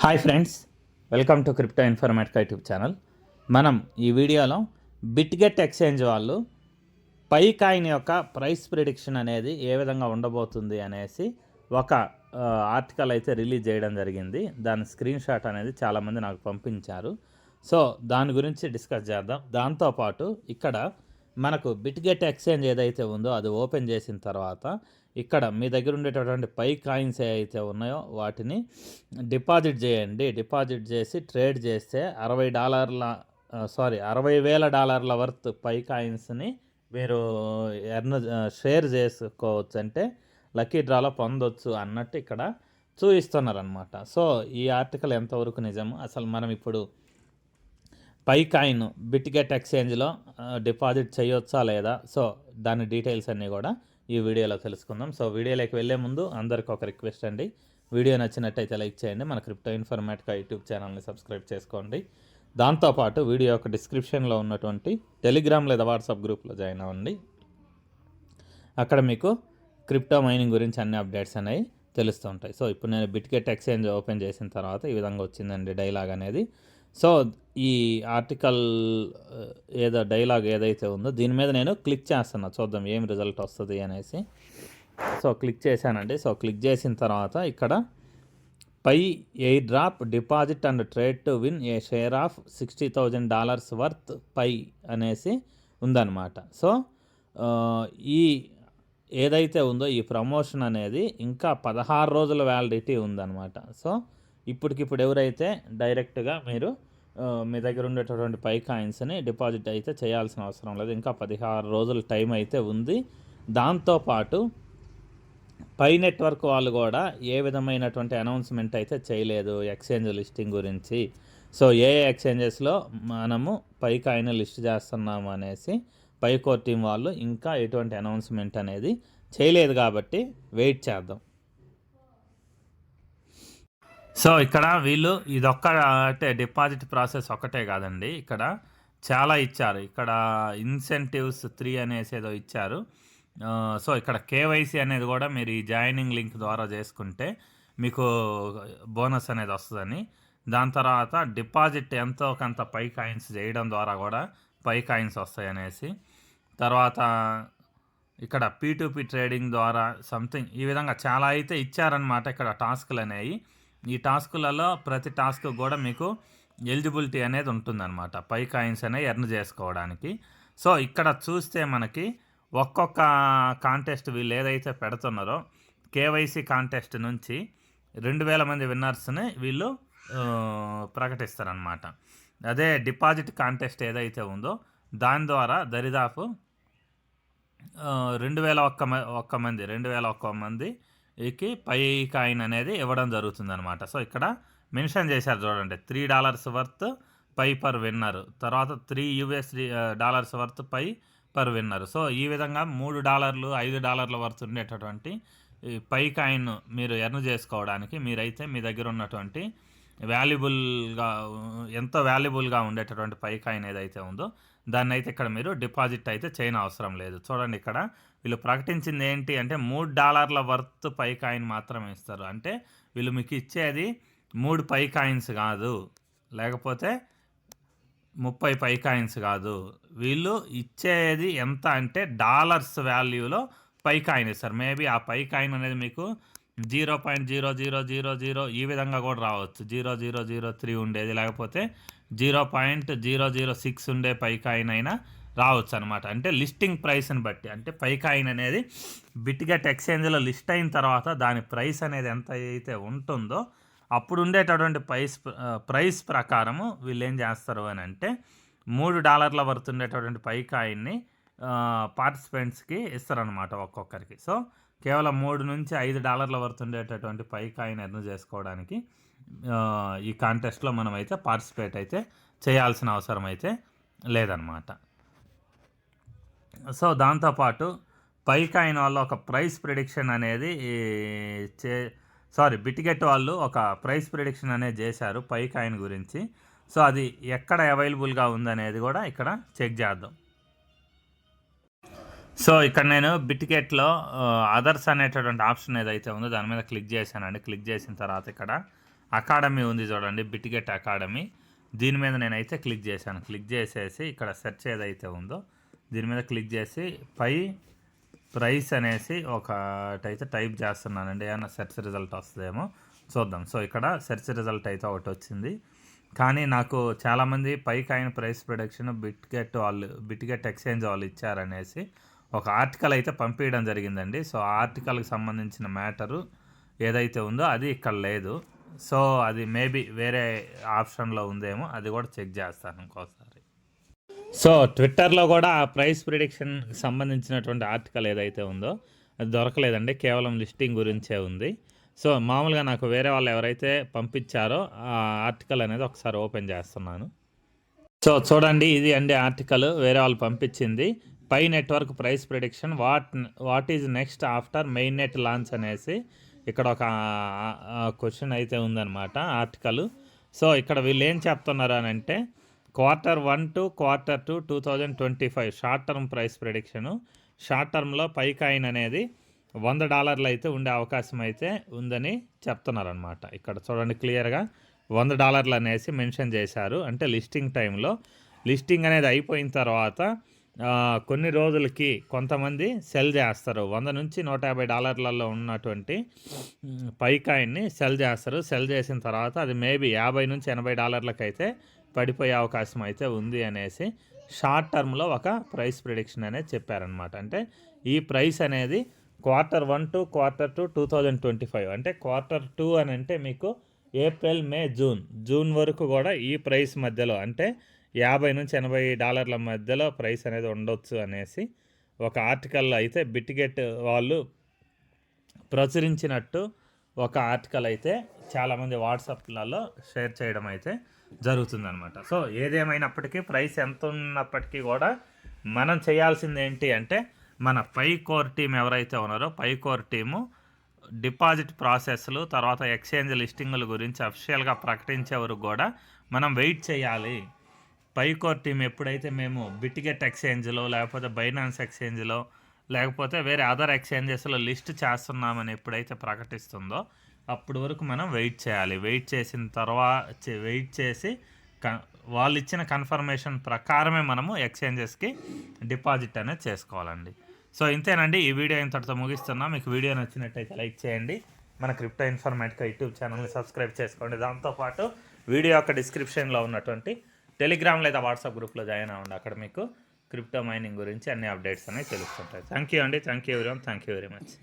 Hi friends, welcome to crypto informatic YouTube channel. మనం ఈ వీడియోలో బిట్గెట్ ఎక్స్చేంజ్ వాళ్ళు పై కాయిన్ యొక్క ప్రైస్ ప్రిడిక్షన్ అనేది ఏ విధంగా ఉండబోతుంది అనేసి ఒక ఆర్టికల్ అయితే రిలీజ్ చేయడం జరిగింది. దాని స్క్రీన్ షాట్ అనేది చాలామంది నాకు పంపించారు. సో దాని గురించి డిస్కస్ చేద్దాం. దాంతోపాటు ఇక్కడ మనకు బిట్గెట్ ఎక్స్చేంజ్ ఏదైతే ఉందో అది ఓపెన్ చేసిన తర్వాత ఇక్కడ మీ దగ్గర ఉండేటటువంటి పై కాయిన్స్ ఏవైతే ఉన్నాయో వాటిని డిపాజిట్ చేయండి. డిపాజిట్ చేసి ట్రేడ్ చేస్తే $60,000 వర్త్ పై కాయిన్స్ని మీరు షేర్ చేసుకోవచ్చు, అంటే లక్కీ డ్రాలో పొందొచ్చు అన్నట్టు ఇక్కడ చూపిస్తున్నారనమాట. సో ఈ ఆర్టికల్ ఎంతవరకు నిజము, అసలు మనం ఇప్పుడు పై కాయిన్ బిట్గెట్ ఎక్స్చేంజ్లో డిపాజిట్ చేయొచ్చా లేదా, సో దాని డీటెయిల్స్ అన్నీ కూడా ఈ వీడియోలో తెలుసుకుందాం. సో వీడియోలోకి వెళ్ళే ముందు అందరికీ ఒక రిక్వెస్ట్ అండి, వీడియో నచ్చినట్టయితే లైక్ చేయండి, మన క్రిప్టో ఇన్ఫర్మేటిక్ యూట్యూబ్ ఛానల్ని సబ్స్క్రైబ్ చేసుకోండి. దాంతోపాటు వీడియో యొక్క డిస్క్రిప్షన్లో ఉన్నటువంటి టెలిగ్రామ్ లేదా వాట్సాప్ గ్రూప్లో జాయిన్ అవ్వండి. అక్కడ మీకు క్రిప్టో మైనింగ్ గురించి అన్ని అప్డేట్స్ అనేవి తెలుస్తూ ఉంటాయి. సో ఇప్పుడు నేను బిట్గెట్ ఎక్స్చేంజ్ ఓపెన్ చేసిన తర్వాత ఈ విధంగా వచ్చిందండి డైలాగ్ అనేది. సో ఈ ఆర్టికల్ డైలాగ్ ఏదైతే ఉందో దీని మీద నేను క్లిక్ చేస్తున్నా, చూద్దాం ఏం రిజల్ట్ వస్తుంది అనేసి. సో క్లిక్ చేశానండి. సో క్లిక్ చేసిన తర్వాత ఇక్కడ Pi air drop deposit and trade to win a share of $60,000 worth Pi అనేసి ఉందన్నమాట. సో ఈ ఏదైతే ఉందో ఈ ప్రమోషన్ అనేది ఇంకా 16 రోజుల వ్యాలిడిటీ ఉందన్నమాట. సో ఇప్పటికిప్పుడు ఎవరైతే డైరెక్ట్గా మీరు మీ దగ్గర ఉండేటటువంటి పై కాయిన్స్ని డిపాజిట్ అయితే చేయాల్సిన అవసరం లేదు, ఇంకా 16 రోజుల టైం అయితే ఉంది. దాంతోపాటు పై నెట్వర్క్ వాళ్ళు కూడా ఏ విధమైనటువంటి అనౌన్స్మెంట్ అయితే చేయలేదు ఎక్స్చేంజ్ లిస్టింగ్ గురించి. సో ఏ ఎక్స్చేంజెస్లో మనము పై కాయిన్ లిస్ట్ చేస్తున్నాము అనేసి పై కోర్ టీం వాళ్ళు ఇంకా ఎటువంటి అనౌన్స్మెంట్ అనేది చేయలేదు, కాబట్టి వెయిట్ చేద్దాం. సో ఇక్కడ వీళ్ళు అంటే డిపాజిట్ ప్రాసెస్ ఒక్కటే కాదండి, ఇక్కడ చాలా ఇచ్చారు. ఇక్కడ ఇన్సెంటివ్స్ 3 అనేసి ఏదో ఇచ్చారు. సో ఇక్కడ కేవైసీ అనేది కూడా మీరు ఈ జాయినింగ్ లింక్ ద్వారా చేసుకుంటే మీకు బోనస్ అనేది వస్తుందని, దాని తర్వాత డిపాజిట్ ఎంతో కొంత పై కాయిన్స్ చేయడం ద్వారా కూడా పై కాయిన్స్ వస్తాయి అనేసి, తర్వాత ఇక్కడ P2P ట్రేడింగ్ ద్వారా సంథింగ్ ఈ విధంగా చాలా అయితే ఇచ్చారనమాట. ఇక్కడ టాస్క్లు అనేవి, ఈ టాస్కులలో ప్రతి టాస్క్ కూడా మీకు ఎలిజిబిలిటీ అనేది ఉంటుందన్నమాట పై కాయిన్స్ అనేవి ఎర్న్ చేసుకోవడానికి. సో ఇక్కడ చూస్తే మనకి ఒక్కొక్క కాంటెస్ట్ వీళ్ళు ఏదైతే పెడుతున్నారో కేవైసీ కాంటెస్ట్ నుంచి 2,000 మంది విన్నర్స్ని వీళ్ళు ప్రకటిస్తారనమాట. అదే డిపాజిట్ కాంటెస్ట్ ఏదైతే ఉందో దాని ద్వారా దరిదాపు 2,001 మందికి పై కాయిన్ అనేది ఇవ్వడం జరుగుతుందన్నమాట. సో ఇక్కడ మెన్షన్ చేశారు చూడండి, $3 వర్త్ పై పర్ విన్నర్, తర్వాత $3 వర్త్ పై పర్ విన్నర్. సో ఈ విధంగా $3, $5 వర్త్ ఉండేటటువంటి పై కాయిన్ మీరు ఎర్న్ చేసుకోవడానికి మీరైతే మీ దగ్గర ఉన్నటువంటి ఎంతో వాల్యుబుల్గా ఉండేటటువంటి పై కాయిన్ ఏదైతే ఉందో దాన్ని అయితే ఇక్కడ మీరు డిపాజిట్ అయితే చేయని అవసరం లేదు. చూడండి ఇక్కడ వీళ్ళు ప్రకటించింది ఏంటి అంటే $3 వర్త్ పై కాయిన్ మాత్రమే ఇస్తారు. అంటే వీళ్ళు మీకు ఇచ్చేది 3 పై కాయిన్స్ కాదు, లేకపోతే 30 పై కాయిన్స్ కాదు, వీళ్ళు ఇచ్చేది ఎంత అంటే డాలర్స్ వాల్యూలో పై కాయిన్ ఇస్తారు. మేబీ ఆ పై కాయిన్ అనేది మీకు 0.0000 ఈ విధంగా కూడా రావచ్చు, 0003 ఉండేది, లేకపోతే 0.006 ఉండే పై కాయిన్ అయినా రావచ్చు అనమాట. అంటే లిస్టింగ్ ప్రైస్ని బట్టి, అంటే పై కాయిన్ అనేది బిట్గెట్ ఎక్స్చేంజ్లో లిస్ట్ అయిన తర్వాత దాని ప్రైస్ అనేది ఎంత అయితే ఉంటుందో అప్పుడు ఉండేటటువంటి ప్రైస్ ప్రకారము వీళ్ళు ఏం చేస్తారు అని అంటే $3 వర్త్ ఉండేటటువంటి పై కాయిన్ని పార్టిసిపెంట్స్కి ఇస్తారనమాట ఒక్కొక్కరికి. సో కేవలం $3 నుంచి $5 వర్త్ ఉండేటటువంటి పై కాయిన్ ఎర్న్ చేసుకోవడానికి ఈ కాంటెస్ట్లో మనం అయితే పార్టిసిపేట్ అయితే చేయాల్సిన అవసరం అయితే లేదనమాట. సో దాంతోపాటు పై కాయిన్ వాళ్ళు ఒక ప్రైస్ ప్రిడిక్షన్ అనేది బిట్గెట్ వాళ్ళు ఒక ప్రైస్ ప్రిడిక్షన్ అనేది చేశారు పై కాయిన్ గురించి. సో అది ఎక్కడ అవైలబుల్గా ఉందనేది కూడా ఇక్కడ చెక్ చేద్దాం. సో ఇక్కడ నేను బిట్గెట్లో అదర్స్ అనేటటువంటి ఆప్షన్ ఏదైతే ఉందో దాని మీద క్లిక్ చేశానండి. క్లిక్ చేసిన తర్వాత ఇక్కడ అకాడమీ ఉంది చూడండి, బిట్గెట్ అకాడమీ. దీని మీద నేనైతే క్లిక్ చేశాను. క్లిక్ చేసేసి ఇక్కడ సెర్చ్ ఏదైతే ఉందో దీని మీద క్లిక్ చేసి పై ప్రైస్ అనేసి ఒకటైతే టైప్ చేస్తున్నానండి. ఏమైనా సెర్చ్ రిజల్ట్ వస్తుందేమో చూద్దాం. సో ఇక్కడ సెర్చ్ రిజల్ట్ అయితే ఒకటి వచ్చింది. కానీ నాకు చాలామంది pi coin price production Bitget exchange వాళ్ళు ఇచ్చారనేసి ఒక ఆర్టికల్ అయితే పంపించడం జరిగిందండి. సో ఆ ఆర్టికల్కి సంబంధించిన మ్యాటరు ఏదైతే ఉందో అది ఇక్కడ లేదు. సో అది మేబీ వేరే ఆప్షన్లో ఉందేమో, అది కూడా చెక్ చేస్తాను ఇంకోసారి. సో ట్విట్టర్లో కూడా ఆ ప్రైస్ ప్రిడిక్షన్కి సంబంధించినటువంటి ఆర్టికల్ ఏదైతే ఉందో అది దొరకలేదండి, కేవలం లిస్టింగ్ గురించే ఉంది. సో మామూలుగా నాకు వేరే వాళ్ళు ఎవరైతే పంపించారో ఆ ఆర్టికల్ అనేది ఒకసారి ఓపెన్ చేస్తున్నాను. సో చూడండి, ఇది అండి ఆర్టికల్ వేరే వాళ్ళు పంపించింది. Pi network price prediction what is next after main net launch అనేసి ఇక్కడ ఒక క్వశ్చన్ అయితే ఉందన్నమాట ఆర్టికల్. సో ఇక్కడ వీళ్ళు ఏం చెప్తున్నారు అని అంటే Q1 to Q2 2025 short term price prediction. Short టర్మ్లో పై కాయిన్ అనేది $100 అయితే ఉండే అవకాశం అయితే ఉందని చెప్తున్నారనమాట. ఇక్కడ చూడండి క్లియర్గా $100 అనేసి మెన్షన్ చేశారు. అంటే లిస్టింగ్ టైంలో, లిస్టింగ్ అనేది అయిపోయిన తర్వాత కొన్ని రోజులకి కొంతమంది సెల్ చేస్తారు. $100 నుంచి $150 ఉన్నటువంటి పై కాయిన్ని సెల్ చేస్తారు. సెల్ చేసిన తర్వాత అది మేబీ $50 నుంచి $80 అయితే పడిపోయే అవకాశం అయితే ఉంది అనేసి షార్ట్ టర్మ్లో ఒక ప్రైస్ ప్రిడిక్షన్ అనేది చెప్పారనమాట. అంటే ఈ ప్రైస్ అనేది Q1 to Q2 2025 అంటే Q2 అని అంటే మీకు ఏప్రిల్, మే, జూన్ వరకు కూడా ఈ ప్రైస్ మధ్యలో అంటే $50 నుంచి $80 మధ్యలో ప్రైస్ అనేది ఉండొచ్చు అనేసి ఒక ఆర్టికల్ అయితే బిట్గెట్ వాళ్ళు ప్రచురించినట్టు ఒక ఆర్టికల్ అయితే చాలామంది వాట్సాప్లలో షేర్ చేయడం అయితే జరుగుతుందన్నమాట. సో ఏదేమైనప్పటికీ ప్రైస్ ఎంత ఉన్నప్పటికీ కూడా మనం చేయాల్సింది ఏంటి అంటే మన పై కోర్ టీం ఎవరైతే ఉన్నారో పై కోర్ టీము డిపాజిట్ ప్రాసెస్లు తర్వాత ఎక్స్చేంజ్ లిస్టింగ్ల గురించి అఫిషియల్గా ప్రకటించే వరకు కూడా మనం వెయిట్ చేయాలి. పై కోర్ టీం ఎప్పుడైతే మేము బిట్గెట్ ఎక్స్చేంజ్లో లేకపోతే బైనాన్స్ ఎక్స్చేంజ్లో లేకపోతే వేరే అదర్ ఎక్స్చేంజెస్లో లిస్ట్ చేస్తున్నామని ఎప్పుడైతే ప్రకటిస్తుందో అప్పటి వరకు మనం వెయిట్ చేయాలి. వెయిట్ చేసిన తర్వాత వెయిట్ చేసి వాళ్ళు ఇచ్చిన కన్ఫర్మేషన్ ప్రకారమే మనము ఎక్స్చేంజెస్కి డిపాజిట్ అనేది చేసుకోవాలండి. సో ఇంతేనండి, ఈ వీడియో ఇంతటితో ముగిస్తున్నా. మీకు వీడియో నచ్చినట్టయితే లైక్ చేయండి. మన క్రిప్టో ఇన్ఫర్మేటికా యూట్యూబ్ ఛానల్ని సబ్స్క్రైబ్ చేసుకోండి. దాంతోపాటు వీడియో యొక్క డిస్క్రిప్షన్లో ఉన్నటువంటి టెలిగ్రామ్ లేదా వాట్సాప్ గ్రూప్లో జాయిన్ అవ్వండి. అక్కడ మీకు క్రిప్టో మైనింగ్ గురించి అన్ని అప్డేట్స్ అనేవి తెలుస్తుంటాయి. థ్యాంక్ యూ అండి. Thank you everyone. Thank you very much.